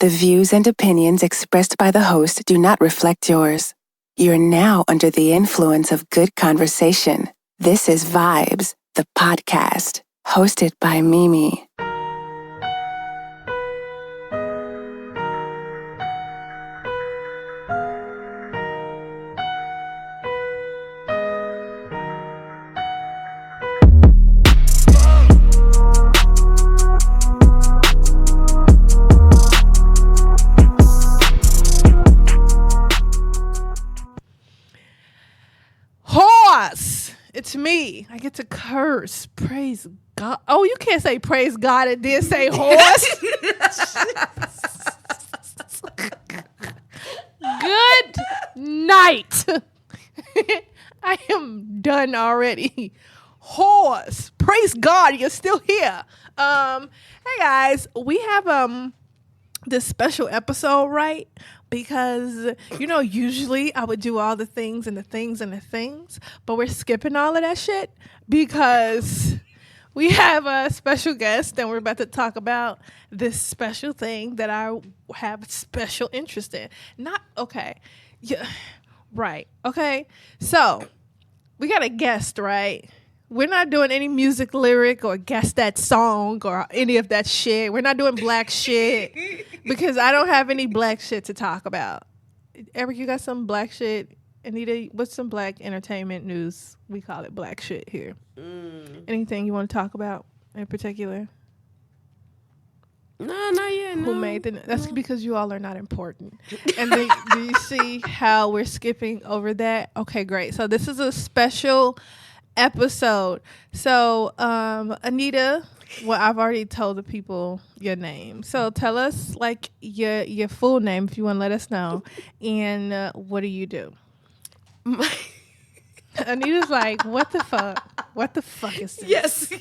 The views and opinions expressed by the host do not reflect yours. You're now under the influence of good conversation. This is Vibes, the podcast, hosted by Mimi. It's me. I get to curse. Praise God. Oh, you can't say praise God and then say horse. Good night. I am done already. Horse. Praise God, you're still here. Hey guys, we have this special episode, right? Because, usually I would do all the things and the things and the things, but we're skipping all of that shit because we have a special guest and we're about to talk about this special thing that I have special interest in. Okay. So we got a guest, right? We're not doing any music lyric or guess that song or any of that shit. We're not doing black shit because I don't have any black shit to talk about. Eric, you got some black shit? Anita, what's some black entertainment news? We call it black shit here. Anything you want to talk about in particular? No, not yet. Who made the? That's because you all are not important. And do you see how we're skipping over that? Okay, great. So this is a special episode. So, Anita, well, I've already told the people your name. So tell us like your full name if you want to let us know. And what do you do? Anita's like, what the fuck? What the fuck is this? Yes.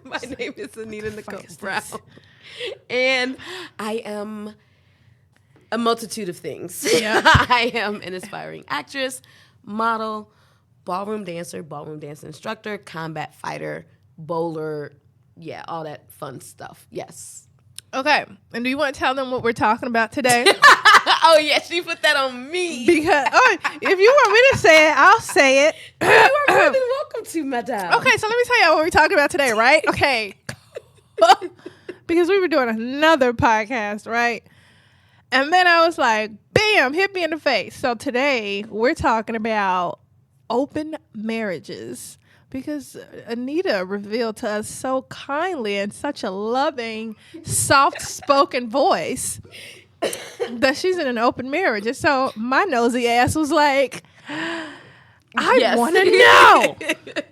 My name is Anita Nicole Brown. And I am a multitude of things. Yeah. I am an aspiring actress, model, ballroom dance instructor, combat fighter, bowler, all that fun stuff. Yes. Okay. And do you want to tell them what we're talking about today? Oh, yeah, she put that on me. Because if you want me to say it, I'll say it. You are more than welcome to, madame. Okay, so let me tell you what we're talking about today, right? Okay. Because we were doing another podcast, right? And then I was like, bam, hit me in the face. So today we're talking about open marriages because Anita revealed to us so kindly and such a loving, soft-spoken voice that she's in an open marriage. And so my nosy ass was like, I want to know.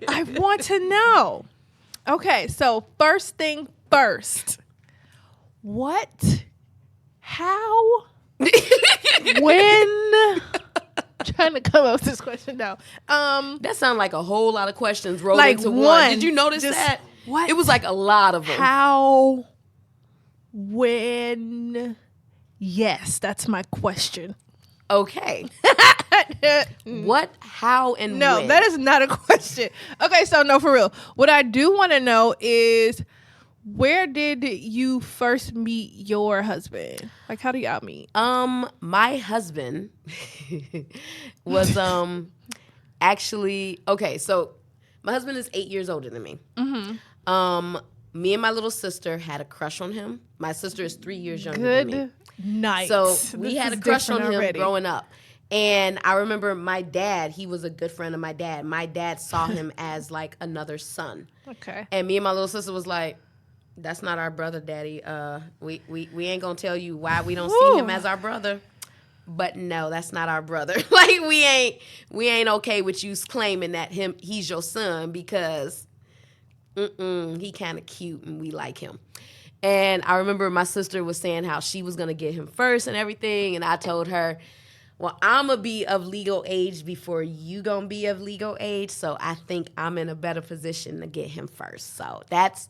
I want to know. Okay, so first thing first. What? How? When? Trying to come up with this question now. That sounds like a whole lot of questions rolled into one. Did you notice that? What? It was like a lot of them. How? When? Yes, that's my question. Okay. What, how, and no, when? that is not a question. Okay, so no, for real. What I do want to know is where did you first meet your husband? Like, how do y'all meet? My husband was actually okay. So my husband is 8 years older than me. Mm-hmm. Me and my little sister had a crush on him. My sister is 3 years younger than me. Good night. So we had a crush on him growing up. And I remember my dad, he was a good friend of my dad. My dad saw him as like another son. Okay. And me and my little sister was like, that's not our brother, Daddy. We ain't gonna tell you why we don't see him as our brother. But no, that's not our brother. Like we ain't okay with you claiming that he's your son because he kind of cute and we like him. And I remember my sister was saying how she was gonna get him first and everything, and I told her, well, I'm going to be of legal age before you going to be of legal age, so I think I'm in a better position to get him first. So that's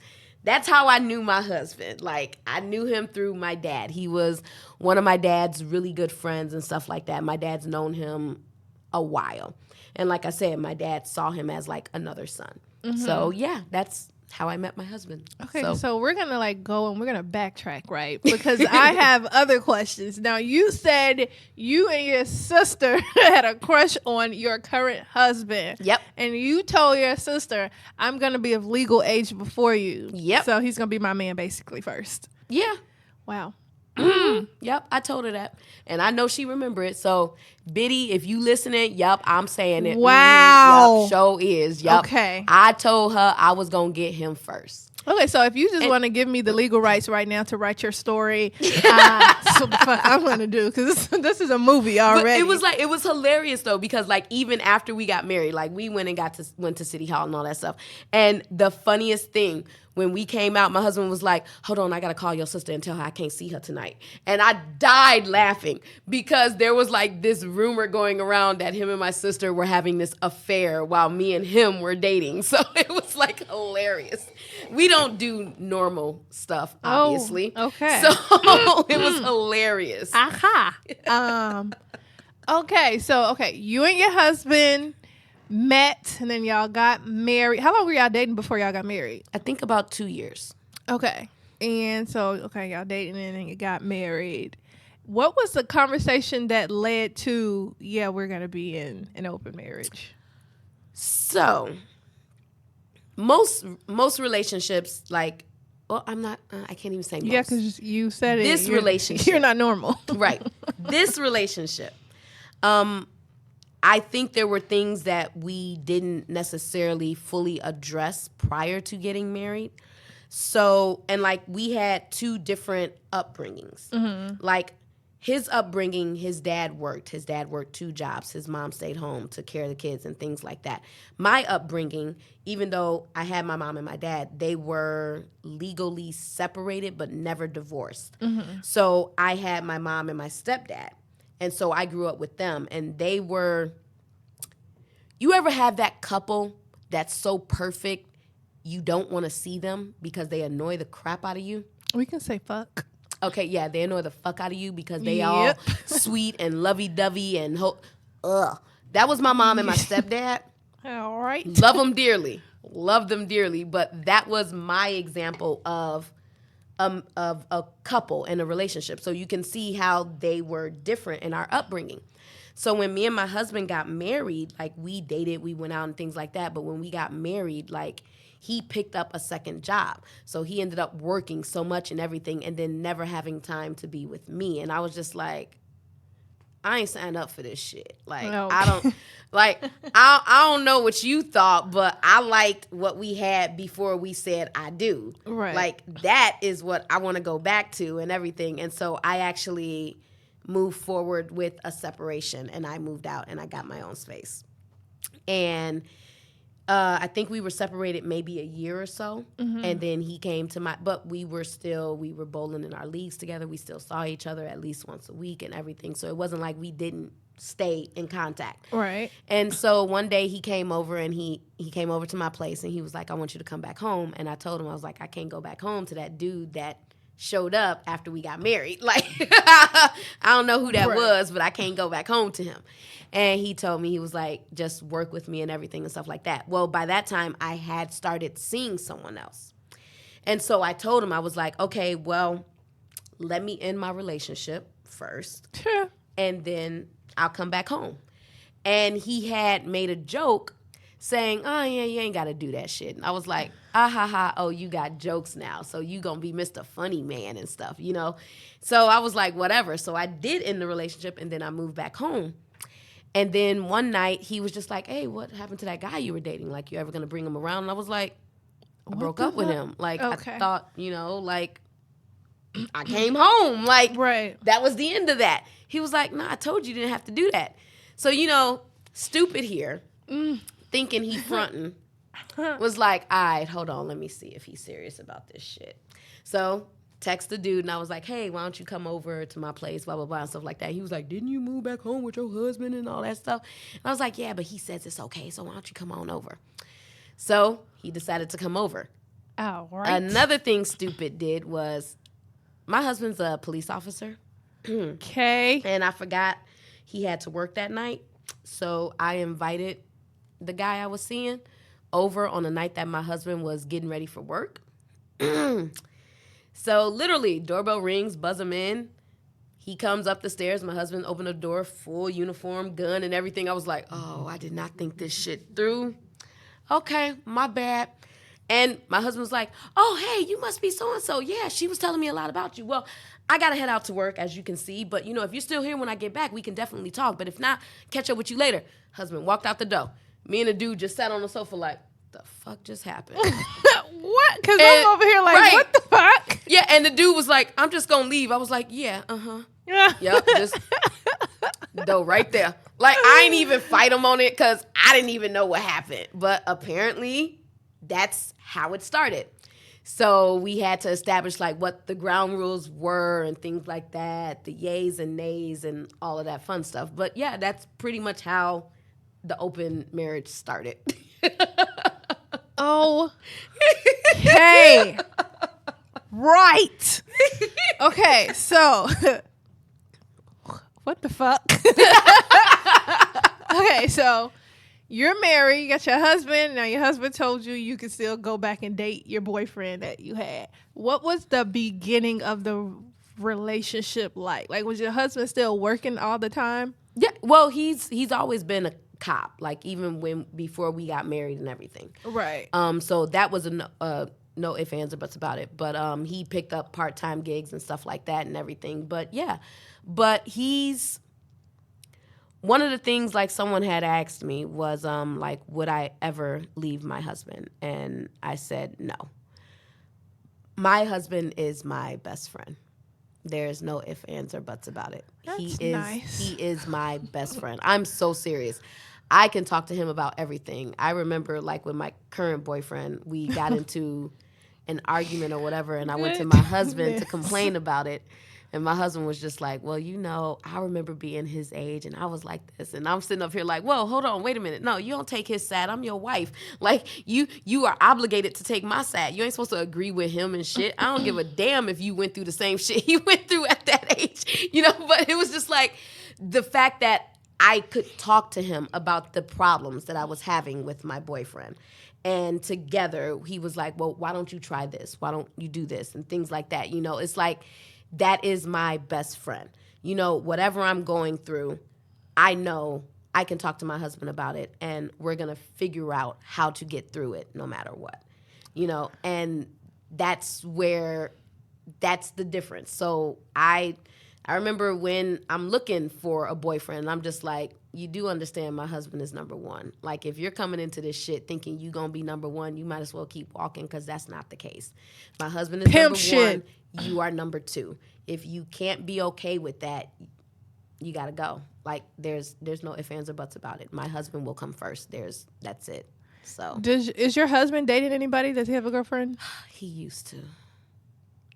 how I knew my husband. Like, I knew him through my dad. He was one of my dad's really good friends and stuff like that. My dad's known him a while. And like I said, my dad saw him as, like, another son. Mm-hmm. So, yeah, that's how I met my husband. Okay, so we're gonna like go and we're gonna backtrack, right? Because I have other questions. Now, you said you and your sister had a crush on your current husband. Yep. And you told your sister, "I'm gonna be of legal age before you." Yep. So he's gonna be my man basically first. Yeah. Wow. Yep, I told her that. And I know she remember it. So, Biddy, if you listening, yep, I'm saying it. Wow. Yep, show is. Yep. Okay. I told her I was going to get him first. Okay, so if you just want to give me the legal rights right now to write your story, that's what the fuck I'm going to do, because this is a movie already. But it was hilarious though, because like even after we got married, like we went to City Hall and all that stuff. And the funniest thing, when we came out, my husband was like, "Hold on, I got to call your sister and tell her I can't see her tonight." And I died laughing because there was like this rumor going around that him and my sister were having this affair while me and him were dating. So it was like hilarious. We don't do normal stuff, obviously. Oh, okay. So it was hilarious. Aha. Okay, so you and your husband met, and then y'all got married. How long were y'all dating before y'all got married? I think about 2 years. Okay. And so, y'all dating and then you got married. What was the conversation that led to, we're going to be in an open marriage? So, most relationships, like, well, I'm not, I can't even say most. Yeah, because you said this it. relationship. You're not normal. Right. This relationship. I think there were things that we didn't necessarily fully address prior to getting married. So, and like we had two different upbringings. Mm-hmm. Like his upbringing, his dad worked. His dad worked 2 jobs. His mom stayed home, took care of the kids and things like that. My upbringing, even though I had my mom and my dad, they were legally separated but never divorced. Mm-hmm. So I had my mom and my stepdad. And so I grew up with them, and they were, you ever have that couple that's so perfect you don't want to see them because they annoy the crap out of you? We can say fuck. Okay, yeah, they annoy the fuck out of you because they all sweet and lovey-dovey and ugh. That was my mom and my stepdad. All right. Love them dearly. Love them dearly, but that was my example of a couple in a relationship. So you can see how they were different in our upbringing. So when me and my husband got married, like we dated, we went out and things like that. But when we got married, like he picked up a second job. So he ended up working so much and everything and then never having time to be with me. And I was just like, I ain't signed up for this shit. Like, no. I don't know what you thought, but I liked what we had before we said I do. Right. Like, that is what I want to go back to and everything. And so I actually moved forward with a separation, and I moved out and I got my own space. And I think we were separated maybe a year or so. Mm-hmm. And then he came to but we were bowling in our leagues together. We still saw each other at least once a week and everything. So it wasn't like we didn't stay in contact. Right. And so one day he came over and he came over to my place and he was like, "I want you to come back home." And I told him, I was like, "I can't go back home to that dude that showed up after we got married. Like, I don't know who that was, but I can't go back home to him." And he told me, he was like, "Just work with me and everything and stuff like that." Well, by that time, I had started seeing someone else. And so I told him, I was like, "Okay, well, let me end my relationship first. Sure. And then I'll come back home." And he had made a joke saying, "Oh, yeah, you ain't got to do that shit." And I was like, oh, you got jokes now. So you going to be Mr. Funny Man and stuff, you know? So I was like, whatever. So I did end the relationship, and then I moved back home. And then one night he was just like, "Hey, what happened to that guy you were dating? Like, you ever going to bring him around?" And I was like, I broke up with him. Like, okay. I thought, you know, like, I came home. Like, that was the end of that. He was like, "Nah, I told you didn't have to do that." So, you know, stupid here, thinking he fronting, was like, "All right, hold on, let me see if he's serious about this shit." So text the dude, and I was like, "Hey, why don't you come over to my place, blah, blah, blah," and stuff like that. He was like, "Didn't you move back home with your husband and all that stuff?" And I was like, "Yeah, but he says it's okay, so why don't you come on over?" So he decided to come over. Oh, right. Another thing stupid did was, my husband's a police officer. Okay. And I forgot he had to work that night. So I invited the guy I was seeing over on the night that my husband was getting ready for work. So literally, doorbell rings, buzz him in. He comes up the stairs. My husband opened the door, full uniform, gun and everything. I was like, oh, I did not think this shit through. Okay, my bad. And my husband was like, oh, hey, you must be so-and-so. Yeah, she was telling me a lot about you. Well, I got to head out to work, as you can see. But, you know, if you're still here when I get back, we can definitely talk. But if not, catch up with you later. Husband walked out the door. Me and the dude just sat on the sofa like, the fuck just happened? What? Because I'm over here like, what the fuck? Yeah, and the dude was like, I'm just going to leave. I was like, yeah, Yeah. Yep, just though right there. Like, I ain't even fight him on it because I didn't even know what happened. But apparently, that's how it started. So we had to establish, like, what the ground rules were and things like that, the yays and nays and all of that fun stuff. But, yeah, that's pretty much how the open marriage started. Oh, okay. Right. Okay, so what the fuck? Okay, so you're married, you got your husband. Now your husband told you could still go back and date your boyfriend that you had. What was the beginning of the relationship like? Like, was your husband still working all the time? Yeah, well, he's always been a cop, like even before we got married and everything. Right. So that was no ifs, ands, or buts about it. But he picked up part-time gigs and stuff like that and everything. But yeah, but he's one of the things, like, someone had asked me was like, would I ever leave my husband? And I said no. My husband is my best friend. There's no ifs, ands, or buts about it. That's nice. He is my best friend. I'm so serious. I can talk to him about everything. I remember, like, with my current boyfriend, we got into an argument or whatever, and I went to my husband to complain about it. And my husband was just like, well, you know, I remember being his age, and I was like this. And I'm sitting up here like, whoa, hold on, wait a minute. No, you don't take his side. I'm your wife. Like, you are obligated to take my side. You ain't supposed to agree with him and shit. I don't give a damn if you went through the same shit he went through at that age. You know, but it was just like the fact that I could talk to him about the problems that I was having with my boyfriend. And together, he was like, well, why don't you try this? Why don't you do this? And things like that. You know, it's like, that is my best friend. You know, whatever I'm going through, I know I can talk to my husband about it, and we're going to figure out how to get through it no matter what. You know, and that's the difference. So I remember when I'm looking for a boyfriend, I'm just like, you do understand my husband is number one. Like, if you're coming into this shit thinking you going to be number one, you might as well keep walking, because that's not the case. My husband is number one. You are number two. If you can't be okay with that, you got to go. Like, there's no ifs, ands, or buts about it. My husband will come first. That's it. So, is your husband dating anybody? Does he have a girlfriend? He used to.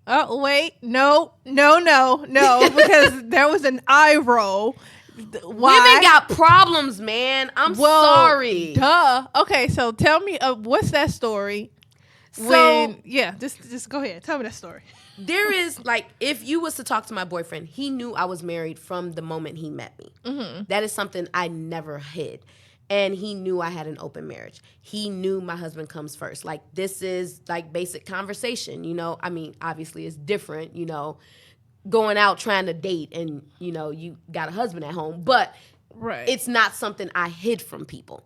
Oh, wait. No, because there was an eye roll. Why? Women got problems, man. I'm sorry. Duh. Okay, so tell me, what's that story? So, just go ahead. Tell me that story. There is, like, if you was to talk to my boyfriend, he knew I was married from the moment he met me. Mm-hmm. That is something I never hid. And he knew I had an open marriage. He knew my husband comes first. Like, this is, like, basic conversation, you know? I mean, obviously it's different, you know, going out trying to date and, you know, you got a husband at home. But It's not something I hid from people.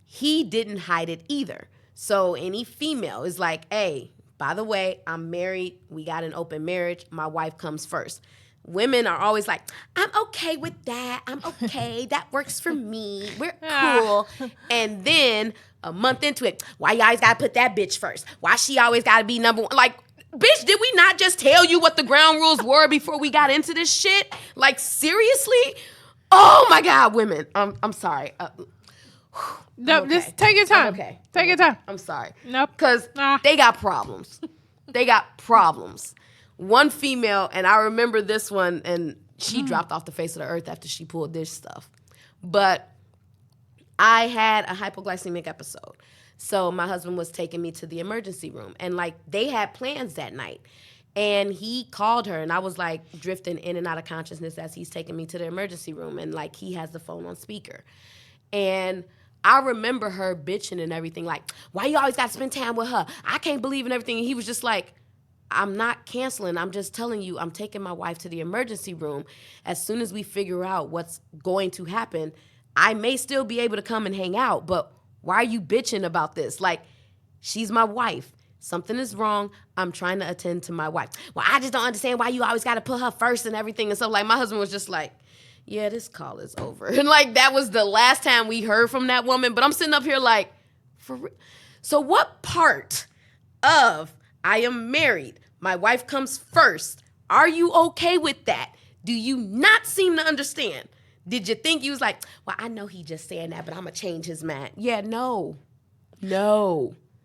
He didn't hide it either. So any female is like, hey, by the way, I'm married. We got an open marriage. My wife comes first. Women are always like, I'm okay with that. I'm okay. That works for me. We're cool. And then a month into it, why you always got to put that bitch first? Why she always got to be number one? Like, bitch, did we not just tell you what the ground rules were before we got into this shit? Like, seriously? Oh, my God, women. I'm sorry. No, just take your time. Okay. Take your time. I'm sorry. Nope. Because they got problems. They got problems. One female, and I remember this one, and she dropped off the face of the earth after she pulled this stuff. But I had a hypoglycemic episode. So my husband was taking me to the emergency room. And, like, they had plans that night. And he called her, and I was, like, drifting in and out of consciousness as he's taking me to the emergency room. And, like, he has the phone on speaker. And I remember her bitching and everything, like, why you always got to spend time with her? I can't believe in everything. And he was just like, I'm not canceling. I'm just telling you, I'm taking my wife to the emergency room. As soon as we figure out what's going to happen, I may still be able to come and hang out, but why are you bitching about this? Like, she's my wife. Something is wrong. I'm trying to attend to my wife. Well, I just don't understand why you always got to put her first and everything. And so, like, my husband was just like, yeah, this call is over. And, like, that was the last time we heard from that woman. But I'm sitting up here like, for real? So what part of I am married, my wife comes first, are you okay with that? Do you not seem to understand? Did you think you was like, well, I know he just saying that, but I'm going to change his mind. Yeah, no.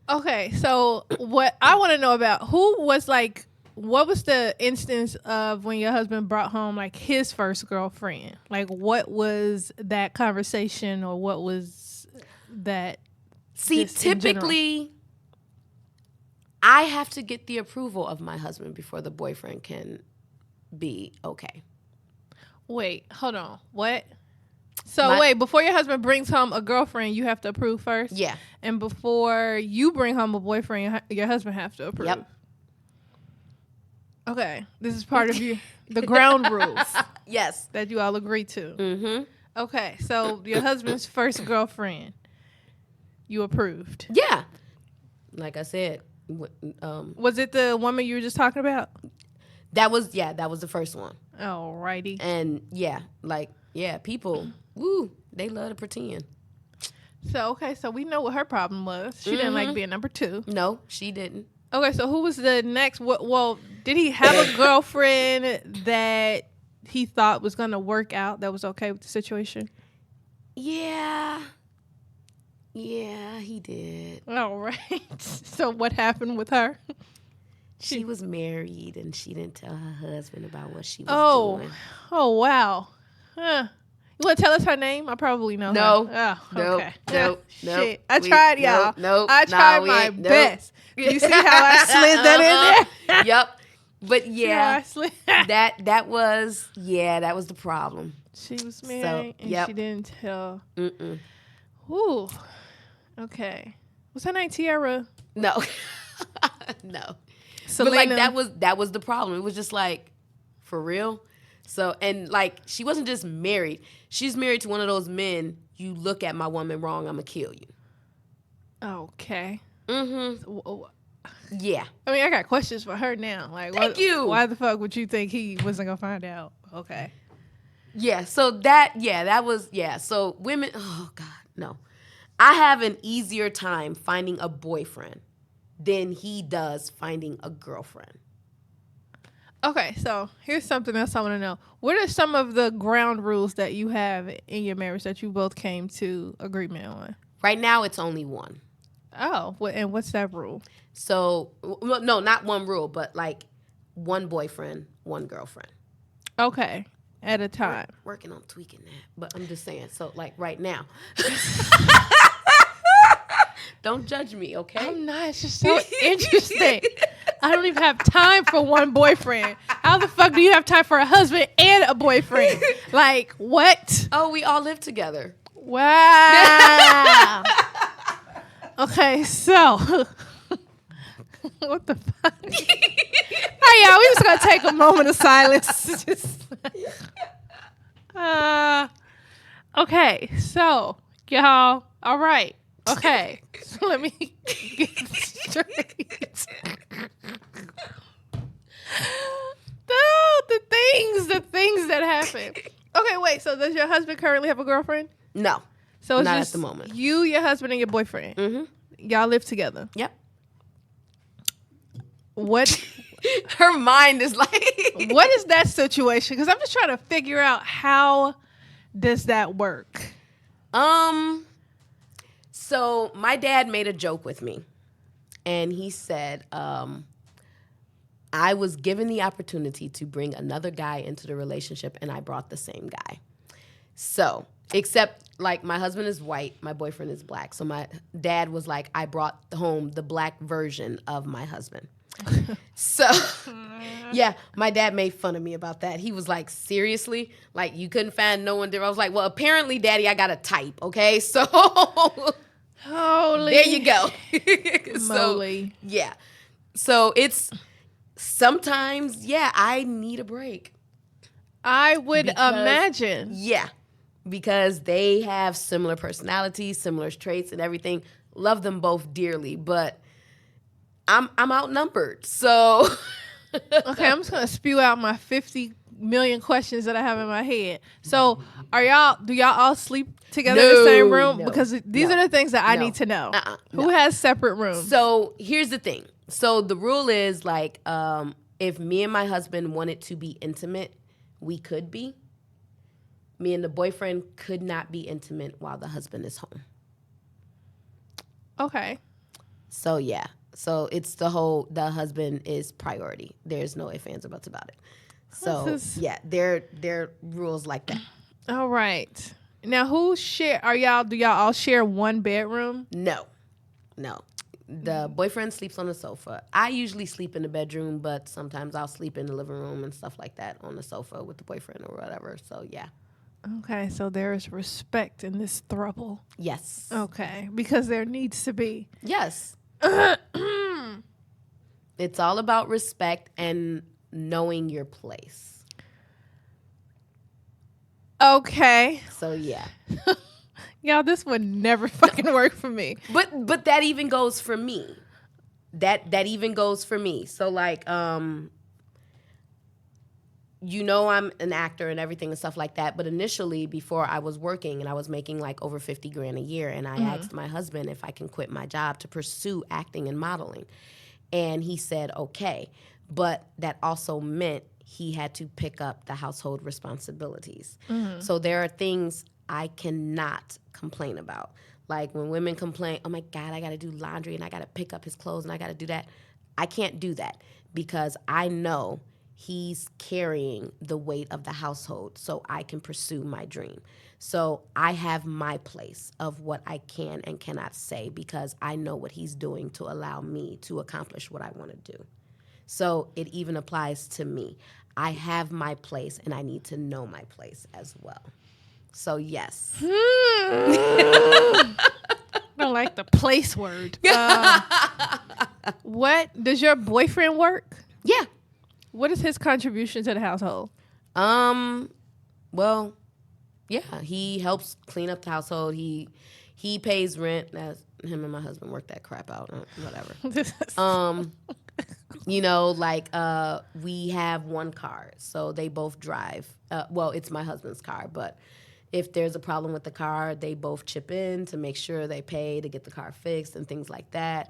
Okay, so what I want to know about what was the instance of when your husband brought home like his first girlfriend? Like, what was that conversation, or what was that? See, typically, I have to get the approval of my husband before the boyfriend can be okay. Wait, hold on. What? So before your husband brings home a girlfriend, you have to approve first? Yeah. And before you bring home a boyfriend, your husband have to approve? Yep. Okay. This is part of the ground rules. Yes. That you all agree to. Mm-hmm. Okay. So your husband's first girlfriend, you approved? Yeah. Like I said. Was it the woman you were just talking about? That was the first one. Alrighty. And people, they love to pretend. So we know what her problem was. She didn't like being number 2. No, she didn't. Okay, so who was the next? Well, did he have a girlfriend that he thought was going to work out, that was okay with the situation? Yeah, he did. All right. So what happened with her? She was married, and she didn't tell her husband about what she was doing. Oh, wow. Huh. You want to tell us her name? I probably know no. her. Oh, okay. Nope. Shit. I tried, y'all. I tried my best. You see how I slid that in there? Yep. But yeah, that was the problem. She was married, and she didn't tell. Mm-mm. Ooh. Okay. Was her name Tiara? No. No. Selena. But like that was the problem. It was just like, for real. So, and like, she wasn't just married. She's married to one of those men. You look at my woman wrong, I'ma kill you. Okay. Mm-hmm. Yeah. I mean, I got questions for her now. Like, why the fuck would you think he wasn't gonna find out? Okay. Yeah. So that was. So women. Oh God, no. I have an easier time finding a boyfriend than he does finding a girlfriend. Okay, so here's something else I want to know. What are some of the ground rules that you have in your marriage that you both came to agreement on? Right now, it's only one. Oh, and what's that rule? So, no, not one rule, but like one boyfriend, one girlfriend. Okay, at a time. Working on tweaking that, but I'm just saying. So, like right now. Don't judge me, okay? I'm not. It's just so interesting. I don't even have time for one boyfriend. How the fuck do you have time for a husband and a boyfriend? Like, what? Oh, we all live together. Wow. Okay, so what the fuck? All right, y'all, we just gonna take a moment of silence. Okay, so y'all, all right. Okay, so let me get straight. The things that happen. Okay, wait. So does your husband currently have a girlfriend? No. So it's not just at the moment. You, your husband, and your boyfriend. Mm-hmm. Y'all live together. Yep. What? Her mind is like. What is that situation? Because I'm just trying to figure out how does that work. So my dad made a joke with me, and he said, I was given the opportunity to bring another guy into the relationship, and I brought the same guy. So, except like my husband is white, my boyfriend is black. So my dad was like, I brought home the black version of my husband. So, yeah, my dad made fun of me about that. He was like, seriously? Like, you couldn't find no one there? I was like, well, apparently, Daddy, I got a type, okay? So, Holy there you go. moly. So, yeah. So, it's sometimes, yeah, I need a break. I would Because- imagine. Yeah, because they have similar personalities, similar traits and everything. Love them both dearly, but I'm outnumbered. So Okay, I'm just gonna spew out my 50 million questions that I have in my head. So, do y'all all sleep together in the same room? No, Because these are the things that I no. need to know. Who No. has separate rooms? So here's the thing. So the rule is like, if me and my husband wanted to be intimate, we could be. Me and the boyfriend could not be intimate while the husband is home. Okay. So yeah. So it's the husband is priority. There's no ifs, ands, or buts about it. So This is- yeah, they're rules like that. All right. Now, do y'all all share one bedroom? No. The boyfriend sleeps on the sofa. I usually sleep in the bedroom, but sometimes I'll sleep in the living room and stuff like that on the sofa with the boyfriend or whatever. So yeah. Okay, so there is respect in this throuple. Yes. Okay, because there needs to be. Yes. It's all about respect and knowing your place. Okay. So yeah. Y'all, this would never fucking work for me. But that even goes for me. That even goes for me. So like I'm an actor and everything and stuff like that. But initially, before I was working and I was making like over $50,000 a year, and I asked my husband if I can quit my job to pursue acting and modeling. And he said, okay. But that also meant he had to pick up the household responsibilities. So there are things I cannot complain about. Like when women complain, oh my God, I got to do laundry and I got to pick up his clothes and I got to do that. I can't do that because I know he's carrying the weight of the household so I can pursue my dream. So I have my place of what I can and cannot say because I know what he's doing to allow me to accomplish what I want to do. So it even applies to me. I have my place and I need to know my place as well. So yes. I don't like the place word. What does your boyfriend work? Yeah. What is his contribution to the household? Well, yeah, he helps clean up the household. He pays rent. As him and my husband work that crap out. Whatever. We have one car, so they both drive. Well, it's my husband's car, but if there's a problem with the car, they both chip in to make sure they pay to get the car fixed and things like that.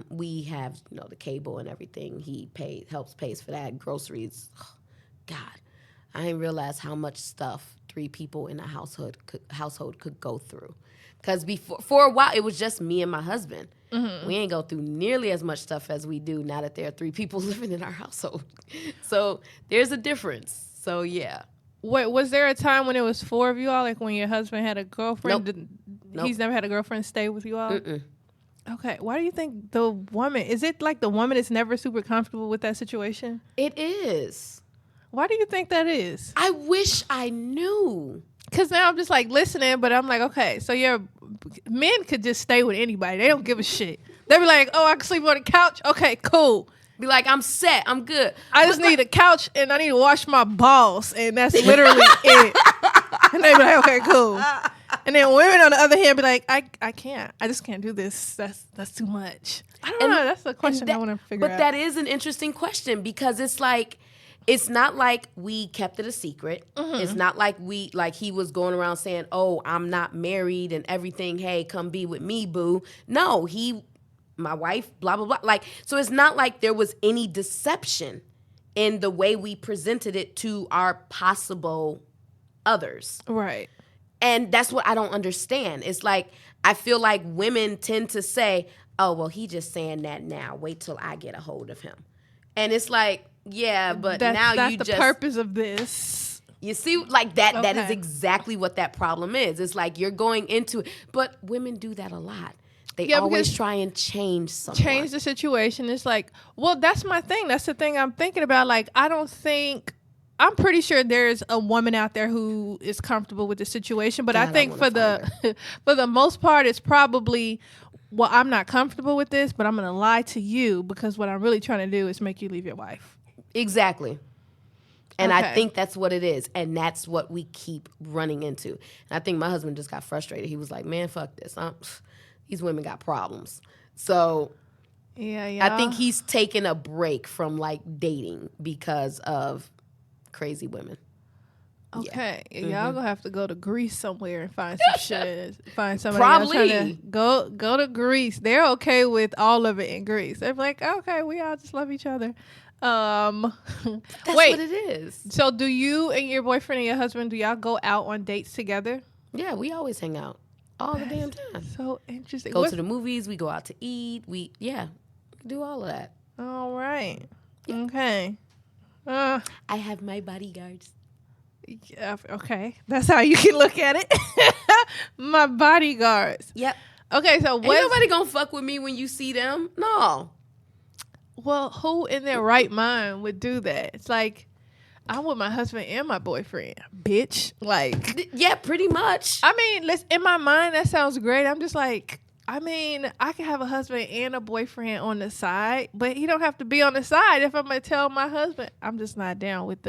We have, the cable and everything. He pays for that. Groceries. Oh, God, I didn't realize how much stuff 3 people in a household could go through. Because for a while, it was just me and my husband. We ain't go through nearly as much stuff as we do now that there are 3 people living in our household. So there's a difference. So yeah. Wait, was there a time when it was 4 of you all, like when your husband had a girlfriend? Nope. He's never had a girlfriend stay with you all? Mm-mm. Okay, why do you think the woman, is it like the woman is never super comfortable with that situation? It is. Why do you think that is? I wish I knew. Because now I'm just like listening, but I'm like, okay, so men could just stay with anybody. They don't give a shit. They be like, oh, I can sleep on the couch? Okay, cool. Be like, I'm set. I'm good. I just need a couch and I need to wash my balls, and that's literally it. And they be like, okay, cool. And then women on the other hand be like, I can't. I just can't do this. That's too much. I don't know. That's the question I want to figure out. But that is an interesting question because it's like, it's not like we kept it a secret. It's not like he was going around saying, oh, I'm not married and everything. Hey, come be with me, boo. No, my wife, blah, blah, blah. Like, so it's not like there was any deception in the way we presented it to our possible others. Right. And that's what I don't understand. It's like, I feel like women tend to say, oh, well, he just saying that now. Wait till I get a hold of him. And it's like, yeah, but that's you the just... purpose of this. You see, like that is Okay. exactly what that problem is. It's like you're going into it. But women do that a lot. They Yeah, always because try and change someone. change the situation. It's like, well, that's my thing. That's the thing I'm thinking about. Like, I'm pretty sure there's a woman out there who is comfortable with the situation, but I God, I think wanna for the for the most part, it's probably, well, I'm not comfortable with this, but I'm gonna lie to you because what I'm really trying to do is make you leave your wife. Exactly. And Okay. I think that's what it is. And that's what we keep running into. And I think my husband just got frustrated. He was like, man, fuck this. These women got problems. So Yeah. I think he's taking a break from like dating because of crazy women. Okay, Mm-hmm. y'all gonna have to go to Greece somewhere and find some shit. Find somebody else trying to go to Greece. They're okay with all of it in Greece. They're like, okay, we all just love each other. That's wait, what it is. so do you and your boyfriend and your husband, do y'all go out on dates together? Yeah, we always hang out all the damn time. So interesting. Go to the movies. We go out to eat. We do all of that. All right. Okay. I have my bodyguards. Yeah, okay. That's how you can look at it. My bodyguards. Yep. Okay, so Ain't what? nobody gonna fuck with me when you see them. No. Well, who in their right mind would do that? It's like, I'm with my husband and my boyfriend, bitch. Like, Yeah, pretty much. I mean, in my mind, that sounds great. I'm just like, I mean, I can have a husband and a boyfriend on the side, but he don't have to be on the side. If I'm going to tell my husband, I'm just not down with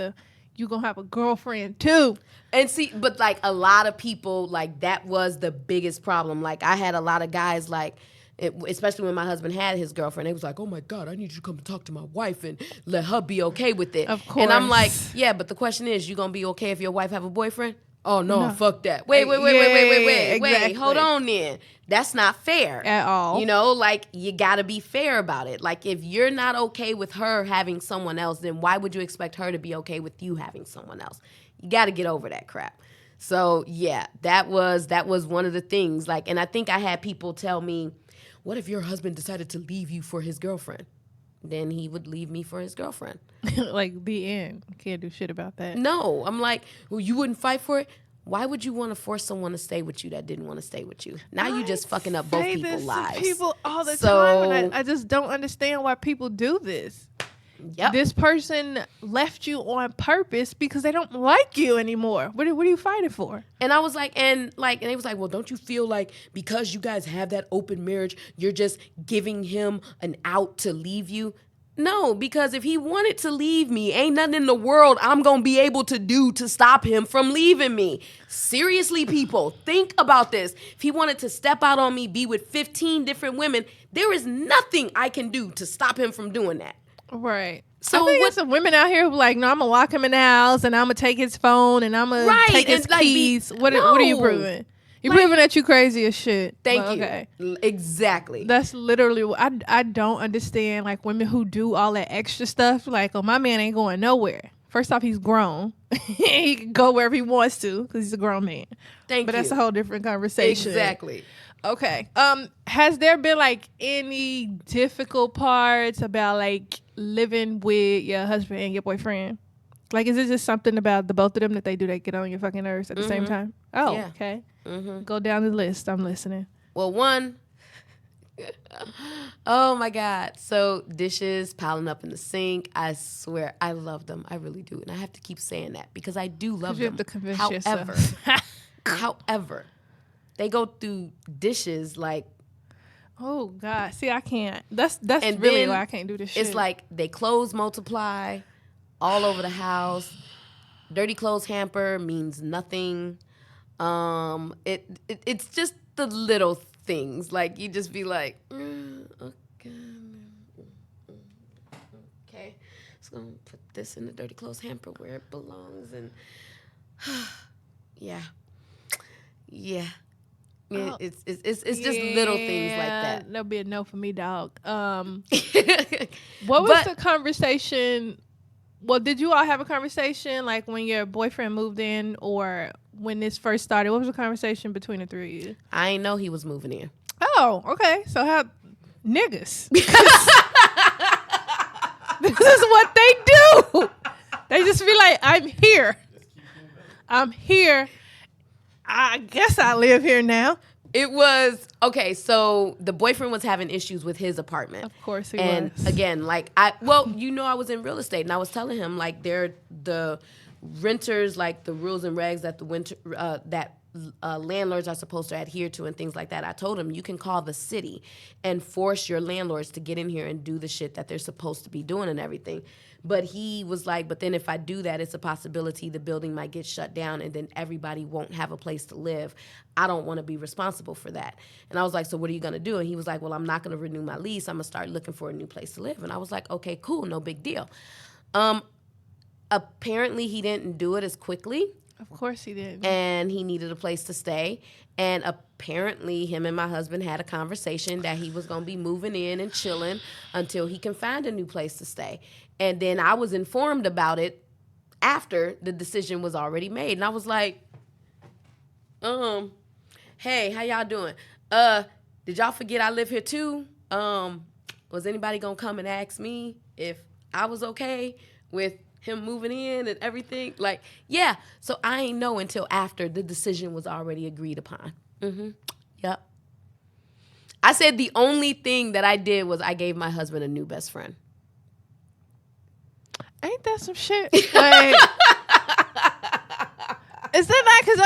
you going to have a girlfriend too. And see, but like a lot of people, like that was the biggest problem. Like I had a lot of guys like, especially when my husband had his girlfriend, they was like, oh my God, I need you to come talk to my wife and let her be okay with it. Of course. And I'm like, yeah, but the question is, you gonna be okay if your wife have a boyfriend? Oh no, fuck that. Wait, exactly. hold on then. That's not fair. At all. You know, like you gotta be fair about it. Like if you're not okay with her having someone else, then why would you expect her to be okay with you having someone else? You gotta get over that crap. So yeah, that was one of the things. Like, and I think I had people tell me, what if your husband decided to leave you for his girlfriend? Then he would leave me for his girlfriend. Like, the end. Can't do shit about that. No, I'm like, well, you wouldn't fight for it? Why would you want to force someone to stay with you that didn't want to stay with you? Now you just fucking up both people's lives. People all the time. And I just don't understand why people do this. Yep. This person left you on purpose because they don't like you anymore. What are you fighting for? And I was like, and they was like, well, don't you feel like because you guys have that open marriage, you're just giving him an out to leave you? No, because if he wanted to leave me, ain't nothing in the world I'm going to be able to do to stop him from leaving me. Seriously, people, think about this. If he wanted to step out on me, be with 15 different women, there is nothing I can do to stop him from doing that. Right. So I think there's some women out here who like, no, I'm gonna lock him in the house and I'm gonna take his phone and I'm gonna take his keys. What are you proving? You're proving that you crazy as shit. Thank you. Okay. Exactly. That's literally what I don't understand. Like women who do all that extra stuff. Like, oh, my man ain't going nowhere. First off, he's grown. He can go wherever he wants to because he's a grown man. But that's a whole different conversation. Exactly. Okay. Has there been like any difficult parts about like living with your husband and your boyfriend? Like, is it just something about the both of them that they do that get on your fucking nerves at the same time? Oh, yeah. Okay. Mm-hmm. Go down the list. I'm listening. Well, one. Oh my God. So dishes piling up in the sink. I swear I love them. I really do. And I have to keep saying that because I do love them. You have to convince yourself. However, they go through dishes like, oh God. See, I can't. That's and really why I can't do this shit. It's like they clothes multiply all over the house. Dirty clothes hamper means nothing. It's just the little things. Like you just be like, okay, just gonna put this in the dirty clothes hamper where it belongs, and yeah. Oh. It's just little things like that. That'll be a no for me, dog. What was the conversation? Well, did you all have a conversation like when your boyfriend moved in or when this first started? What was the conversation between the three of you? I ain't know he was moving in. Oh, okay. So how niggas? This is what they do. They just be like, I'm here. I guess I live here now. It was okay. So the boyfriend was having issues with his apartment. Of course he and was. again, like I was in real estate, and I was telling him like the renters, like the rules and regs that landlords are supposed to adhere to and things like that. I told him you can call the city and force your landlords to get in here and do the shit that they're supposed to be doing and everything. But he was like, but then if I do that, it's a possibility the building might get shut down and then everybody won't have a place to live. I don't want to be responsible for that. And I was like, so what are you going to do? And he was like, well, I'm not going to renew my lease. I'm going to start looking for a new place to live. And I was like, okay, cool, no big deal. Apparently he didn't do it as quickly. Of course he did. And he needed a place to stay. And apparently him and my husband had a conversation that he was going to be moving in and chilling until he can find a new place to stay. And then I was informed about it after the decision was already made. And I was like, hey, how y'all doing? Did y'all forget I live here too? Was anybody going to come and ask me if I was okay with him moving in and everything? Like, yeah. So I ain't know until after the decision was already agreed upon. Yep. I said the only thing that I did was I gave my husband a new best friend. Ain't that some shit? Like, is that not? Because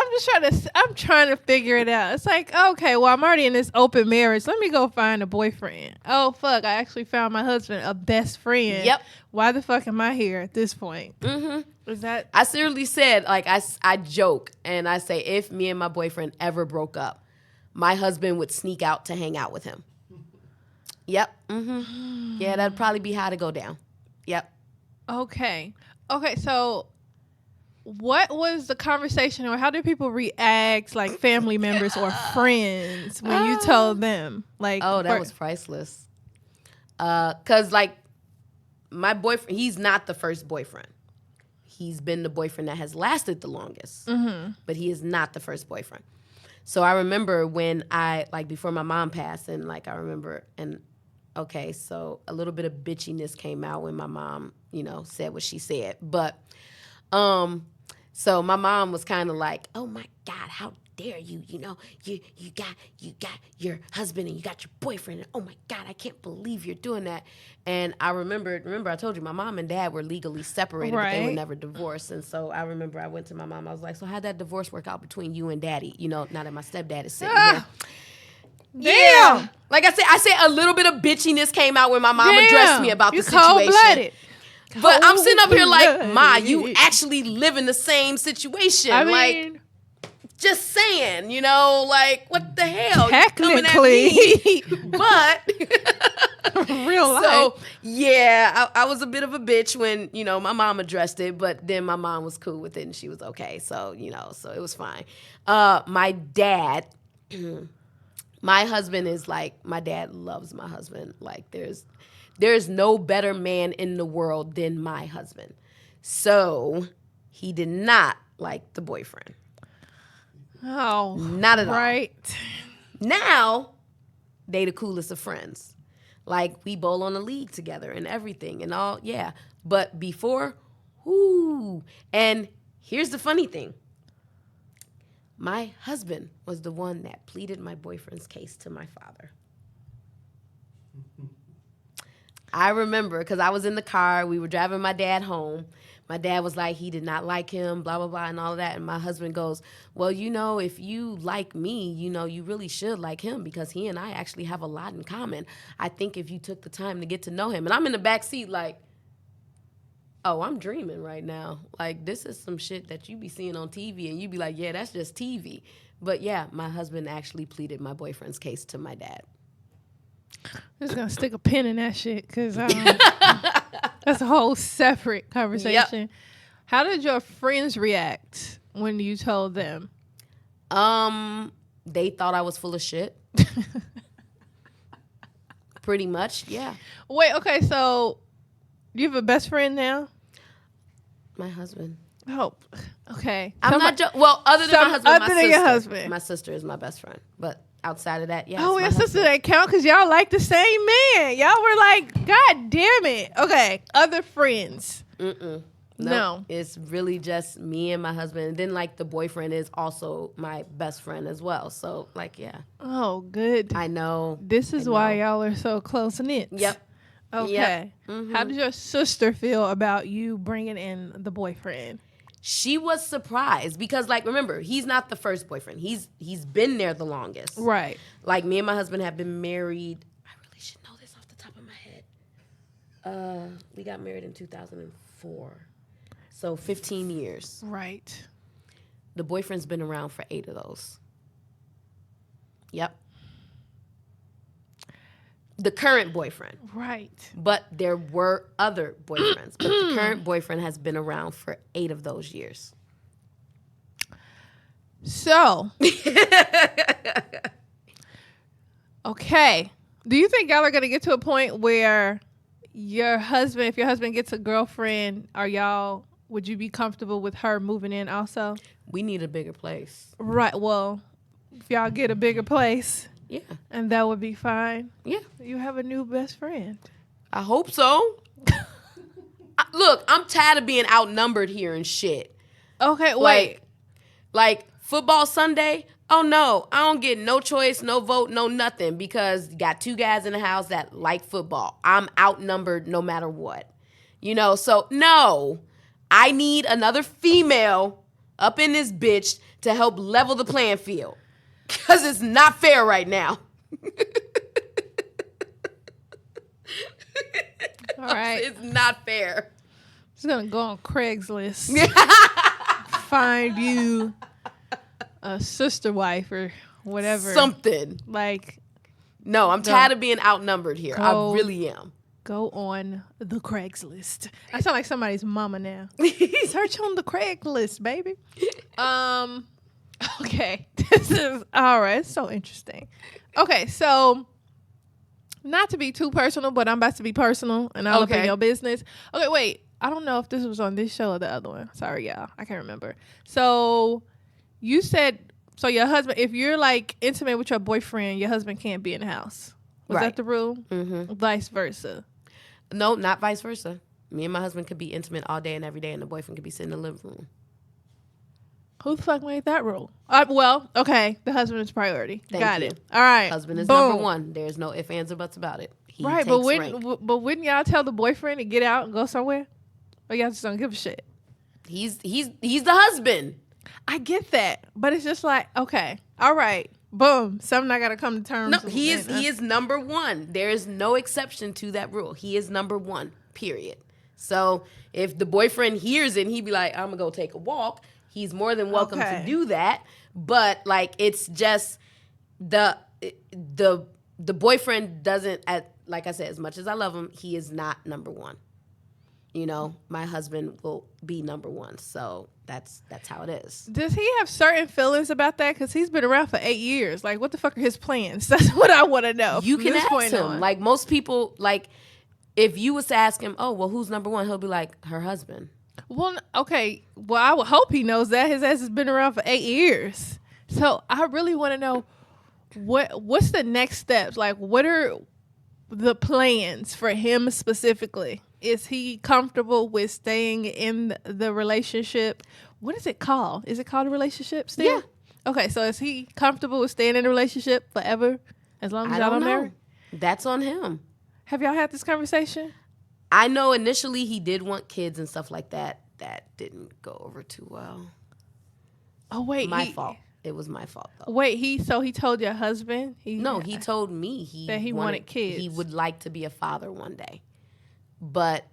I'm trying to figure it out. It's like, okay, well, I'm already in this open marriage. Let me go find a boyfriend. Oh, fuck, I actually found my husband a best friend. Yep. Why the fuck am I here at this point? Is that? I seriously said, like, I joke and I say, if me and my boyfriend ever broke up, my husband would sneak out to hang out with him. Yep. Yeah, that'd probably be how to go down. Yep. Okay, so what was the conversation, or how did people react, like family members or friends, when you told them? Like, that was priceless. Cause like my boyfriend, he's not the first boyfriend. He's been the boyfriend that has lasted the longest, but he is not the first boyfriend. So I remember when before my mom passed, and like I remember, and okay, so a little bit of bitchiness came out when my mom, said what she said. But so my mom was kind of like, oh my God, how dare you? You got your husband and you got your boyfriend. And oh my God, I can't believe you're doing that. And I remember I told you my mom and dad were legally separated, but they were never divorced. And so I remember I went to my mom. I was like, so how'd that divorce work out between you and daddy? Now that my stepdad is sitting here. Yeah. Like I said, a little bit of bitchiness came out when my mom addressed me about the situation. Cold-blooded. But I'm sitting up here like, Ma, you actually live in the same situation. I mean, just saying, like, what the hell? Technically. You coming at me? But real life. So, yeah, I was a bit of a bitch when, my mom addressed it, but then my mom was cool with it and she was okay. So, so it was fine. My dad... My husband is like, my dad loves my husband. Like, there's no better man in the world than my husband. So he did not like the boyfriend. Oh, not at all. Right. Now, they the coolest of friends. Like, we bowl on the league together and everything and all, yeah. But before, whoo. And here's the funny thing. My husband was the one that pleaded my boyfriend's case to my father. I remember, because I was in the car. We were driving my dad home. My dad was like, he did not like him, blah, blah, blah, and all of that. And my husband goes, well, if you like me, you really should like him because he and I actually have a lot in common. I think if you took the time to get to know him. And I'm in the back seat like, oh, I'm dreaming right now. Like, this is some shit that you be seeing on TV, and you be like, yeah, that's just TV. But yeah, my husband actually pleaded my boyfriend's case to my dad. I'm just going to stick a pin in that shit, because that's a whole separate conversation. Yep. How did your friends react when you told them? They thought I was full of shit. Pretty much, yeah. Wait, okay, so... You have a best friend now? My husband. Oh, okay. I'm not well, other than my husband, your husband. My sister is my best friend. But outside of that, yeah. Oh, your sister that count because y'all like the same man. Y'all were like, God damn it. Okay, other friends. No. It's really just me and my husband. And then, like, the boyfriend is also my best friend as well. So, like, yeah. Oh, good. I know. This is why y'all are so close knit. Yep. Okay. Yep. Mm-hmm. How did your sister feel about you bringing in the boyfriend? She was surprised because, like, remember, he's not the first boyfriend. He's been there the longest. Right. Like, me and my husband have been married. I really should know this off the top of my head. We got married in 2004. So 15 years. Right. The boyfriend's been around for 8 of those. Yep. The current boyfriend. Right. But there were other boyfriends. But the current boyfriend has been around for 8 of those years. So. Okay. Do you think y'all are going to get to a point where if your husband gets a girlfriend, would you be comfortable with her moving in also? We need a bigger place. Right. Well, if y'all get a bigger place. Yeah. And that would be fine. Yeah. You have a new best friend. I hope so. Look, I'm tired of being outnumbered here and shit. Okay, wait. Like football Sunday, oh no, I don't get no choice, no vote, no nothing because you got 2 guys in the house that like football. I'm outnumbered no matter what. So no, I need another female up in this bitch to help level the playing field. Because it's not fair right now. All right. It's not fair. Just going to go on Craigslist. Find you a sister wife or whatever. Something. Like. No, I'm tired of being outnumbered here. I really am. Go on the Craigslist. I sound like somebody's mama now. Search on the Craigslist, baby. Okay. This is all right. It's so interesting. Okay, so not to be too personal, but I'm about to be personal and all up in your business. Okay, wait. I don't know if this was on this show or the other one. Sorry, y'all. I can't remember. So you said your husband, if you're like intimate with your boyfriend, your husband can't be in the house. Was that the rule? Mm-hmm. Vice versa. No, not vice versa. Me and my husband could be intimate all day and every day, and the boyfriend could be sitting in the living room. Who the fuck made that rule? Well, okay. The husband is priority. Got it. All right. Husband is Boom. number 1. There's no ifs, ands, or buts about it. He right, takes rank. but wouldn't y'all tell the boyfriend to get out and go somewhere? Or y'all just don't give a shit? He's the husband. I get that, but it's just like, okay, all right, boom. Something I gotta come to terms. No, with. he is number 1. There is no exception to that rule. He is number 1. Period. So if the boyfriend hears it, and he be like, "I'm gonna go take a walk." He's more than welcome to do that. But like, it's just the boyfriend doesn't. Like I said, as much as I love him, he is not number 1. My husband will be number 1. So that's how it is. Does he have certain feelings about that? Because he's been around for 8 years. Like, what the fuck are his plans? That's what I want to know. You can ask him. Like, most people, like, if you was to ask him, oh, well, who's number 1? He'll be like, her husband. Well, okay. Well, I would hope he knows that. His ass has been around for 8 years. So I really want to know what's the next steps? Like, what are the plans for him specifically? Is he comfortable with staying in the relationship? What is it called? Is it called a relationship still? Yeah. Okay, so is he comfortable with staying in a relationship forever as long as y'all don't marry? That's on him. Have y'all had this conversation? I know initially he did want kids and stuff like that. That didn't go over too well. Oh, wait. My fault. It was my fault, though. Wait, he told your husband? He told me that he wanted kids. He would like to be a father one day. But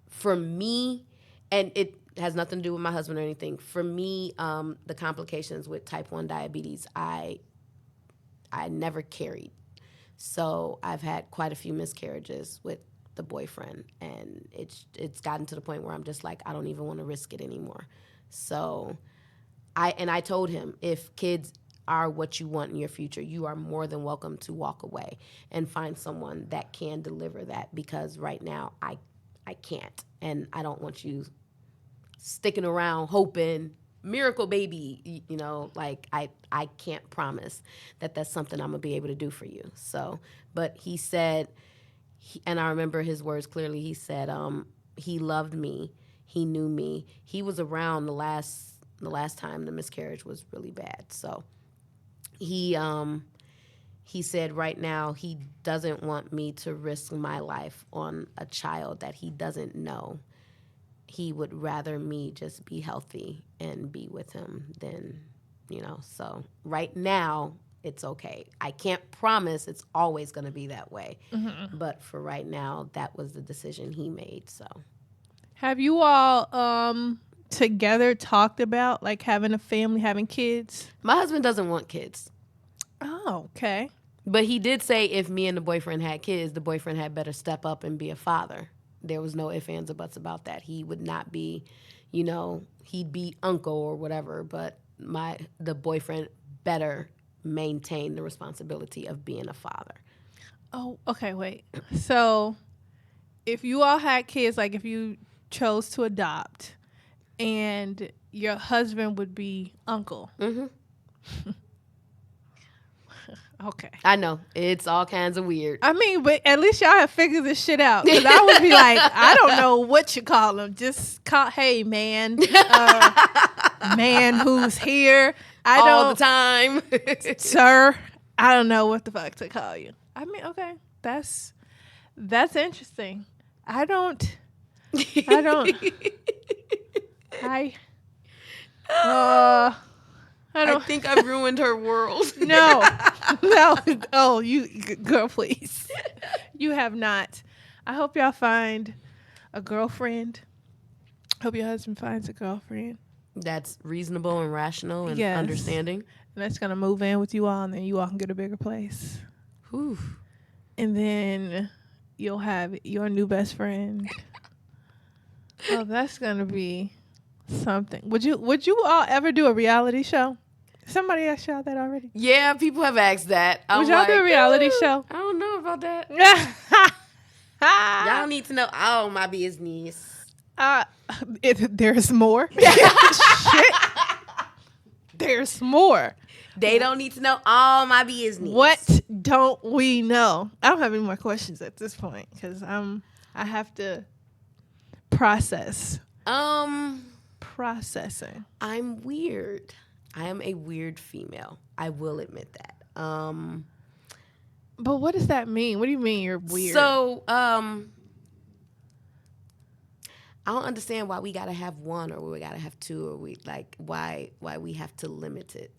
for me, and it has nothing to do with my husband or anything, for me, the complications with type 1 diabetes, I never carried. So I've had quite a few miscarriages with the boyfriend, and it's gotten to the point where I'm just like, I don't even want to risk it anymore. So I told him, if kids are what you want in your future, you are more than welcome to walk away and find someone that can deliver that, because right now I can't, and I don't want you sticking around hoping miracle baby, like I can't promise that that's something I'm gonna be able to do for you. So, but he said, and I remember his words clearly, he said, he loved me. He knew me. He was around the last time the miscarriage was really bad. So he said right now he doesn't want me to risk my life on a child that he doesn't know. He would rather me just be healthy and be with him than, so right now it's okay. I can't promise it's always going to be that way. Mm-hmm. But for right now, that was the decision he made. So, have you all together talked about like having a family, having kids? My husband doesn't want kids. Oh, okay. But he did say if me and the boyfriend had kids, the boyfriend had better step up and be a father. There was no ifs, ands, or buts about that. He would not be, he'd be uncle or whatever, but the boyfriend better maintain the responsibility of being a father. Oh, okay, wait. So if you all had kids, like if you chose to adopt and your husband would be uncle. Mm-hmm. Okay. I know. It's all kinds of weird. I mean, but at least y'all have figured this shit out. Because I would be like, I don't know what you call him. Just call, hey, man. Man who's here. All the time. Sir, I don't know what the fuck to call you. I mean, okay. That's interesting. I think I've ruined her world. No. Oh, you girl, please. You have not. I hope y'all find a girlfriend. Hope your husband finds a girlfriend. That's reasonable and rational and understanding. And that's gonna move in with you all, and then you all can get a bigger place. Whew. And then you'll have your new best friend. Oh, that's gonna be something. Would you all ever do a reality show? Somebody asked y'all that already. Yeah, people have asked that. Would y'all do a reality show? I don't know about that. Y'all need to know all my business. There's more. Shit. There's more. They don't need to know all my business. What don't we know? I don't have any more questions at this point because I have to process. Processing. I'm weird. I am a weird female. I will admit that. But what does that mean? What do you mean you're weird? So, I don't understand why we gotta have one or we gotta have two or why we have to limit it.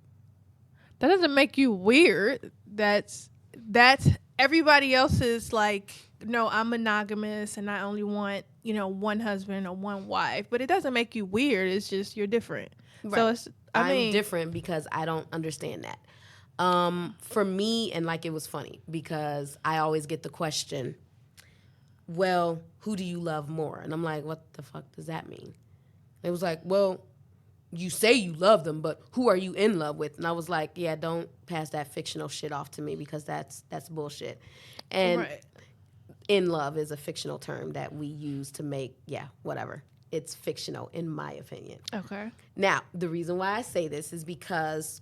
That doesn't make you weird. That's everybody else is like, no, I'm monogamous and I only want, one husband or one wife. But it doesn't make you weird. It's just you're different. Right. So I'm different because I don't understand that. For me, and it was funny because I always get the question, well, who do you love more? And I'm like, what the fuck does that mean? It was like, well, you say you love them, but who are you in love with? And I was like, yeah, don't pass that fictional shit off to me because that's bullshit. And right. In love is a fictional term that we use to make, whatever. It's fictional, in my opinion. Okay. Now, the reason why I say this is because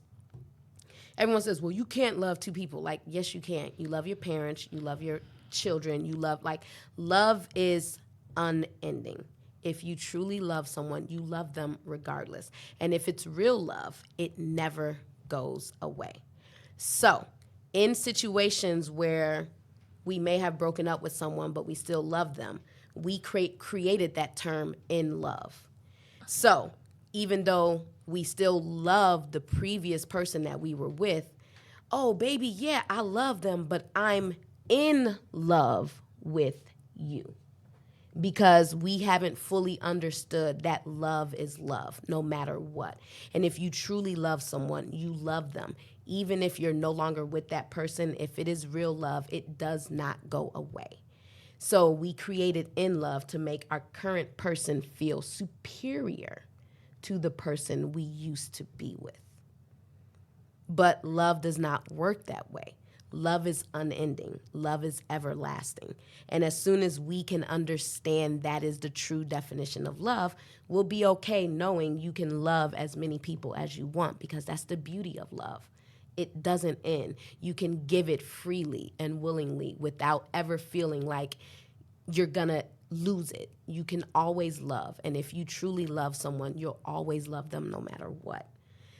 everyone says, well, you can't love two people. Yes, you can. You love your parents. You love your children. You love, love is unending. If you truly love someone, you love them regardless. And if it's real love, it never goes away. So, in situations where we may have broken up with someone, but we still love them, we created that term in love. So even though we still love the previous person that we were with, oh, baby, yeah, I love them, but I'm in love with you. Because we haven't fully understood that love is love, no matter what. And if you truly love someone, you love them. Even if you're no longer with that person, if it is real love, it does not go away. So we created in love to make our current person feel superior to the person we used to be with. But love does not work that way. Love is unending. Love is everlasting. And as soon as we can understand that is the true definition of love, we'll be okay knowing you can love as many people as you want because that's the beauty of love. It doesn't end. You can give it freely and willingly without ever feeling like you're gonna lose it. You can always love. And if you truly love someone, you'll always love them no matter what.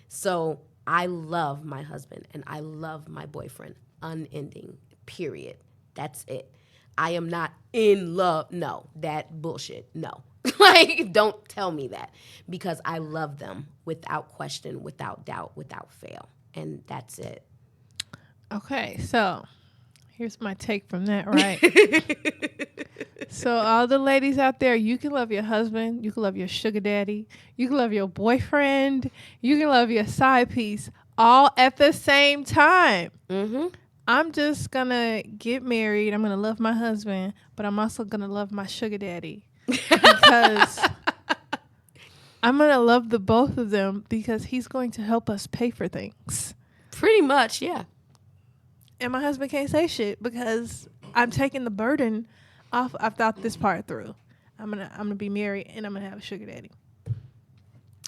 So I love my husband and I love my boyfriend, unending, period. That's it. I am not in love. No, that bullshit. No. Like, don't tell me that, because I love them without question, without doubt, without fail. And that's it. Okay, so here's my take from that, right? So all the ladies out there, you can love your husband, you can love your sugar daddy, you can love your boyfriend, you can love your side piece, all at the same time. Mm-hmm. I'm just gonna get married. I'm gonna love my husband, but I'm also gonna love my sugar daddy, because I'm gonna love the both of them, because he's going to help us pay for things. Pretty much, yeah. And my husband can't say shit because I'm taking the burden off. I've thought this part through. I'm gonna be married and I'm gonna have a sugar daddy,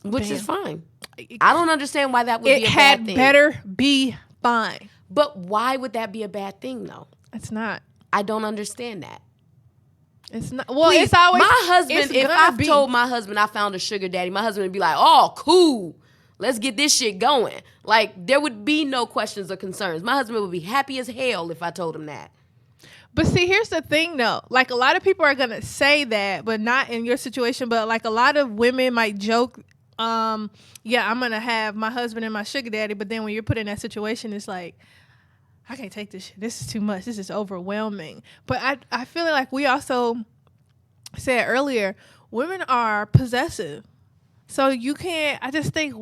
Which is fine. I don't understand why that would be a bad thing. It had better be fine. But why would that be a bad thing, though? It's not. I don't understand that. It's not. Well, Please, it's always my husband. it's If gonna I be. told my husband I found a sugar daddy, my husband would be like, "Oh, cool, let's get this shit going." Like, there would be no questions or concerns. My husband would be happy as hell if I told him that. But see, here's the thing, though. Like, a lot of people are gonna say that, but not in your situation. But like, a lot of women might joke, "Yeah, I'm gonna have my husband and my sugar daddy." But then when you're put in that situation, it's like, I can't take this shit. This is too much. This is overwhelming. But I feel like we also said earlier, women are possessive. So you can't, I just think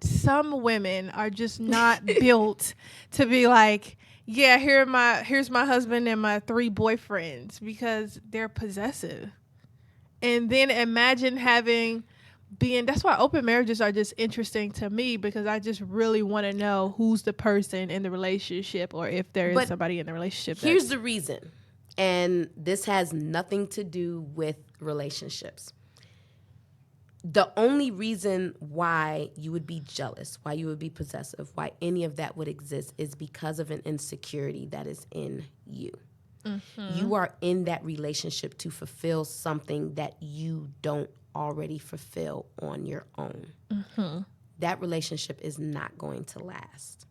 some women are just not built to be like, yeah, here's my husband and my 3 boyfriends, because they're possessive. And then imagine that's why open marriages are just interesting to me, because I just really want to know who's the person in the relationship, or if there is somebody in the relationship. Here's the reason, and this has nothing to do with relationships. The only reason why you would be jealous, why you would be possessive, why any of that would exist is because of an insecurity that is in you. Mm-hmm. You are in that relationship to fulfill something that you don't already fulfill on your own. Mm-hmm. That relationship is not going to last.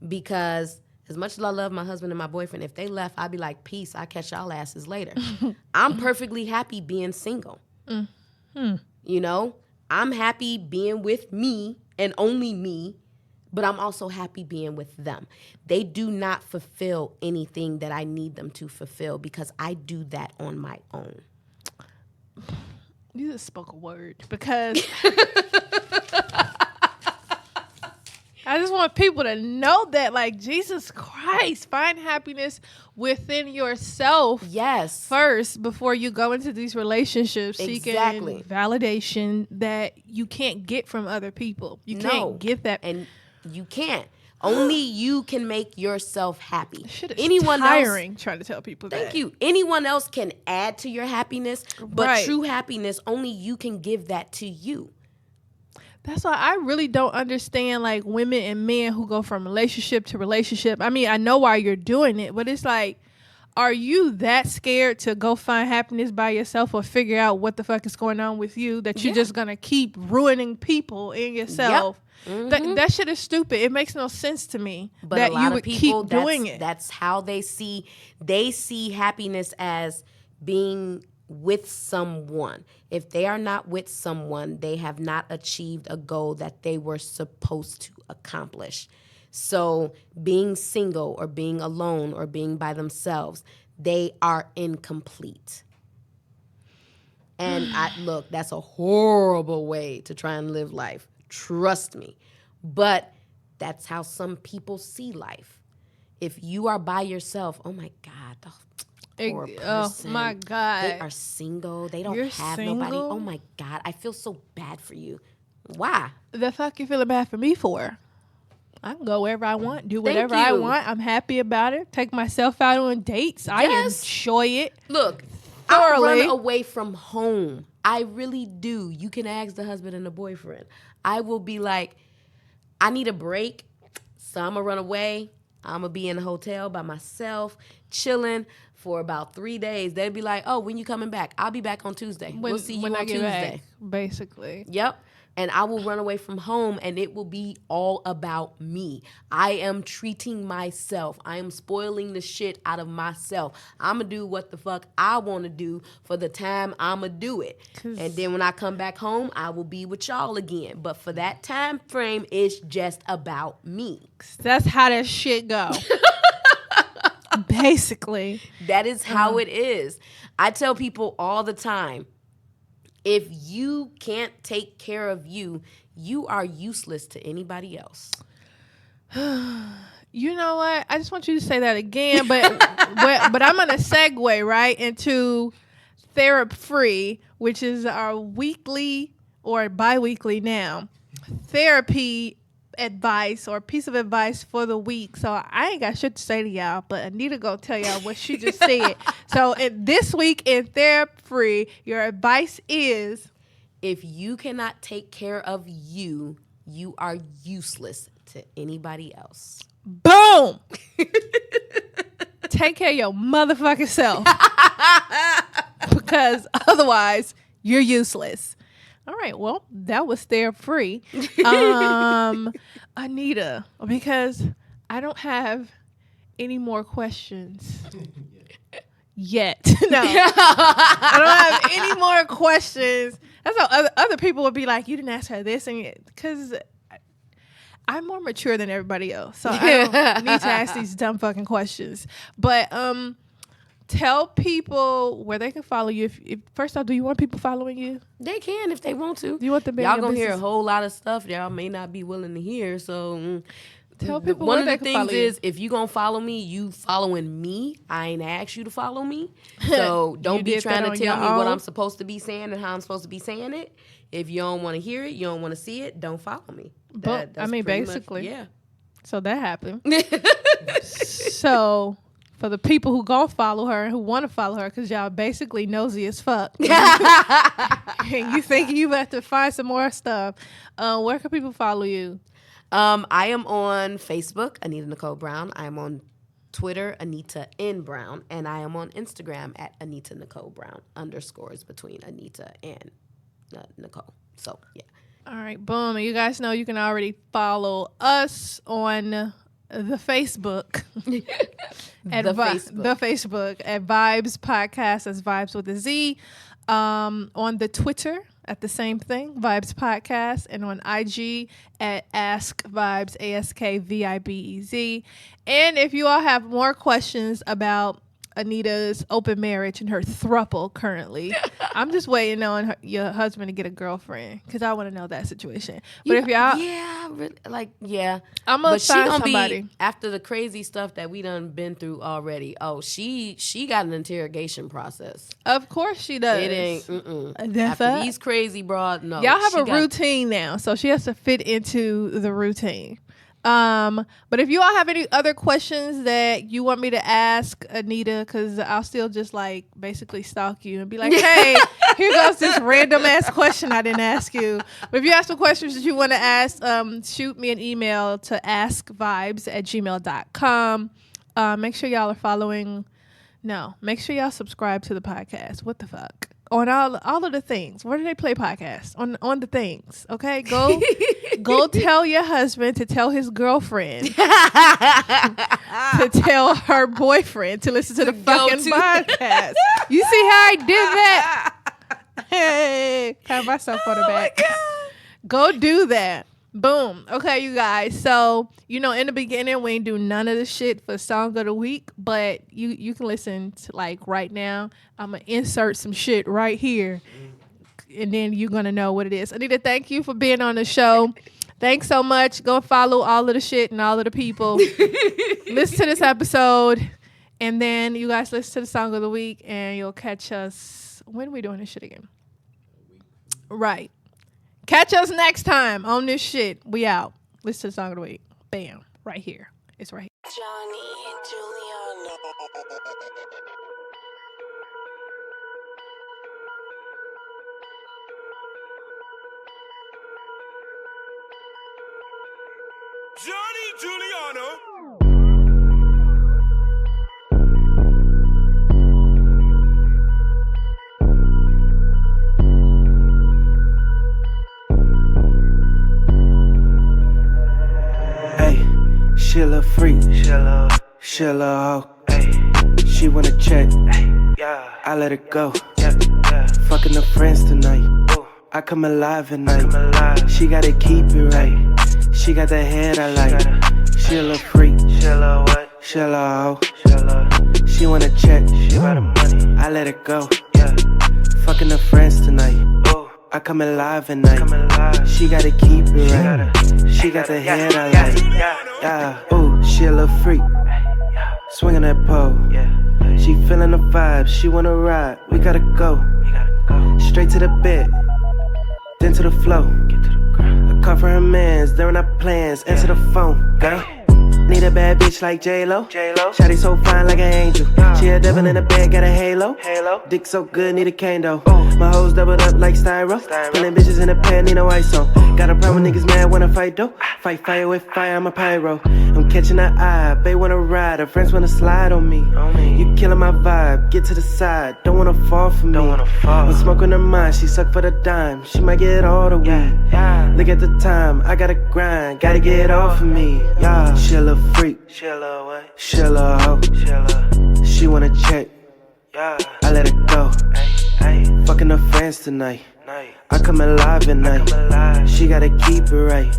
Because as much as I love my husband and my boyfriend, if they left, I'd be like, peace, I'll catch y'all asses later. I'm perfectly happy being single. Mm-hmm. You know, I'm happy being with me and only me, but I'm also happy being with them. They do not fulfill anything that I need them to fulfill, because I do that on my own. You just spoke a word, because I just want people to know that, like, Jesus Christ, find happiness within yourself. Yes. First, before you go into these relationships, Exactly. seeking validation that you can't get from other people. You can't get that. And you can't. Only you can make yourself happy. Anyone tiring trying to tell people that. Thank you. Anyone else can add to your happiness, but Right. true happiness, only you can give that to you. That's why I really don't understand, like, women and men who go from relationship to relationship. I mean, I know why you're doing it, but it's like, are you that scared to go find happiness by yourself, or figure out what the fuck is going on with you, that you're just going to keep ruining people in yourself? Yep. Mm-hmm. That shit is stupid. It makes no sense to me, but that a lot you of would people, keep doing it. That's how they see happiness, as being with someone. If they are not with someone, they have not achieved a goal that they were supposed to accomplish. So being single or being alone or being by themselves, they are incomplete. And look, that's a horrible way to try and live life. Trust me. But that's how some people see life. If you are by yourself, oh my God, the poor person. Oh my God. They are single. They don't You're have single? nobody. Oh my God, I feel so bad for you. Why? The fuck you feeling bad for me for? I can go wherever I want, do whatever I want. I'm happy about it. Take myself out on dates. I enjoy it. Look, thoroughly. I run away from home. I really do. You can ask the husband and the boyfriend. I will be like, I need a break, so I'm going to run away. I'm going to be in a hotel by myself, chilling for about 3 days. They'd be like, oh, when you coming back? I'll be back on Tuesday. We'll see you on Tuesday. Basically. Yep. And I will run away from home, and it will be all about me. I am treating myself. I am spoiling the shit out of myself. I'm going to do what the fuck I want to do for the time I'm going to do it. And then when I come back home, I will be with y'all again. But for that time frame, it's just about me. That's how that shit go. Basically. That is how it is. I tell people all the time, if you can't take care of you, you are useless to anybody else. You know what? I just want you to say that again, but I'm going to segue right into Therapy Free, which is our weekly or bi-weekly now therapy advice or piece of advice for the week. So I ain't got shit to say to y'all, but Anita gonna tell y'all what she just said. So this week in Therapy Free, your advice is, if you cannot take care of you, you are useless to anybody else. Boom. Take care of your motherfucking self. Because otherwise you're useless. All right, well, that was Therapy Free. Anita, because I don't have any more questions yet. No, I don't have any more questions. That's how other people would be like, you didn't ask her this, and because I'm more mature than everybody else, so I don't need to ask these dumb fucking questions. But tell people where they can follow you. If first off, do you want people following you? They can if they want to. Do you want them? Y'all gonna hear a whole lot of stuff y'all may not be willing to hear. So tell people one where of they the can follow things is, if you gonna follow me, you following me. I ain't asked you to follow me, so don't be trying to tell me what I'm supposed to be saying and how I'm supposed to be saying it. If you don't want to hear it, you don't want to see it, don't follow me. But I mean, basically, yeah. So that happened. So for the people who gonna follow her and who want to follow her, because y'all basically nosy as fuck, and you think you have to find some more stuff, where can people follow you? I am on Facebook, Anita Nicole Brown. I am on Twitter, Anita N. Brown. And I am on Instagram at Anita Nicole Brown, _ between Anita and Nicole. So, yeah. All right, boom. And you guys know you can already follow us on the Facebook. The Facebook at Vibes Podcast. That's Vibes with a Z. On the Twitter at the same thing, Vibes Podcast, and on IG at Ask Vibes, AskVibez. And if you all have more questions about Anita's open marriage and her throuple currently, I'm just waiting on your husband to get a girlfriend, because I want to know that situation. But if y'all, I'm gonna find somebody. Be, after the crazy stuff that we done been through already. Oh, she got an interrogation process. Of course she does. It ain't. After these crazy broad, no. Y'all have a routine now, so she has to fit into the routine. But if you all have any other questions that you want me to ask Anita, because I'll still just like basically stalk you and be like, hey, here goes this random ass question I didn't ask you. But if you have some questions that you want to ask, shoot me an email to askvibes@gmail.com. Make sure y'all are following. No, make sure y'all subscribe to the podcast. What the fuck? On all of the things. Where do they play podcasts? On the things. Okay, go tell your husband to tell his girlfriend to tell her boyfriend to listen to the fucking podcast. You see how I did that? Hey, pat myself on the back. Go do that. Boom. Okay, you guys. So, in the beginning, we ain't do none of the shit for Song of the Week, but you can listen to, like, right now. I'm going to insert some shit right here, and then you're going to know what it is. Anita, thank you for being on the show. Thanks so much. Go follow all of the shit and all of the people. Listen to this episode, and then you guys listen to the Song of the Week, and you'll catch us. When are we doing this shit again? Right. Catch us next time on this shit. We out. Listen to the Song of the Week. Bam. Right here. It's right here. Johnny and Juliana. Johnny Juliana. She a little freak. She a little hoe. She wanna check. I let her go. Fucking her friends tonight. I come alive at night. She gotta keep it right. She got that head I like. She a little freak. She a little what? She a little hoe. She wanna check. She about the money. I let her go. Fucking her friends tonight. I come alive at night. She gotta keep it right. She got the head I like. Ooh, she a little freak. Swinging that pole. She feeling the vibes. She wanna ride. We gotta go. Straight to the bed, then to the flow. A call for her mans, they're not plans. Answer the phone, girl. Need a bad bitch like J-Lo. Shawty so fine like an angel. She a devil in the bed, got a halo. Dick so good, need a cane though. My hoes doubled up like styro. Pulling bitches in a pair, need no ice on. Got a problem with niggas mad when I fight though. Fight fire with fire, I'm a pyro. I'm catching her eye, babe wanna ride. Her friends wanna slide on me. You killing my vibe, get to the side. Don't wanna fall for me. I'm smoking her mind, she suck for the dime. She might get all the weed. Look at the time, I gotta grind. Gotta get off of me. She a little freak. She a little what? She a little hoe. She wanna check. I let her go. Fucking her friends tonight. I come alive at night. She gotta keep it right.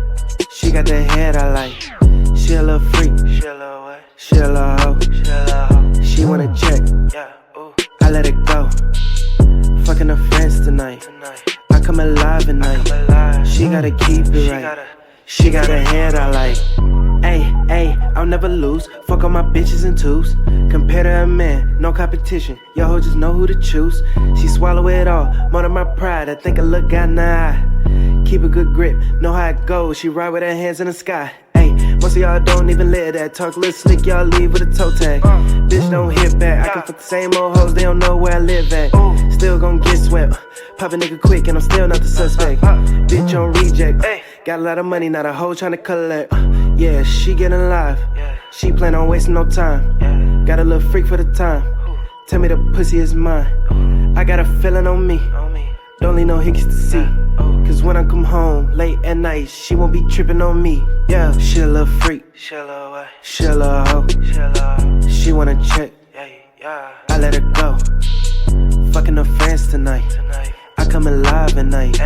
She got that head I like. She a little freak. She a little what? She a little hoe. She wanna check. I let her go. Fucking her friends tonight. I come alive at night. She gotta keep it right. She got a head I like. Ayy, I'll never lose. Fuck all my bitches in twos. Compared to a man, no competition. Yo ho just know who to choose. She swallow it all, more than my pride. I think I look got in the eye. Keep a good grip, know how it goes. She ride with her hands in the sky. Ayy, most of y'all don't even live that. Talk a little slick, y'all leave with a toe tag. Bitch don't hit back. I can fuck the same old hoes, they don't know where I live at. Still gon' get swept. Pop a nigga quick and I'm still not the suspect. Bitch on reject. Got a lot of money, not a hoe tryna collect. Yeah, she getting live. She plan on wasting no time. Got a little freak for the time. Tell me the pussy is mine. I got a feeling on me. Don't leave no hickeys to see. Cause when I come home late at night, she won't be tripping on me. Yeah, she a little freak. She a little what? She a little hoe. She wanna check. I let her go. Fucking her friends tonight. I come alive at night.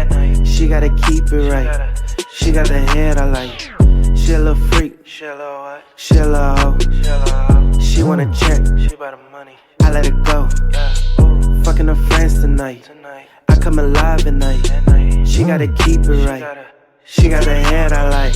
She gotta keep it right. She got the head I like. She a little freak. She a little what? She a little hoe. She wanna check. She about the money. I let her go. Fucking her friends tonight. I come alive at night. She gotta keep it right. She got the head I like.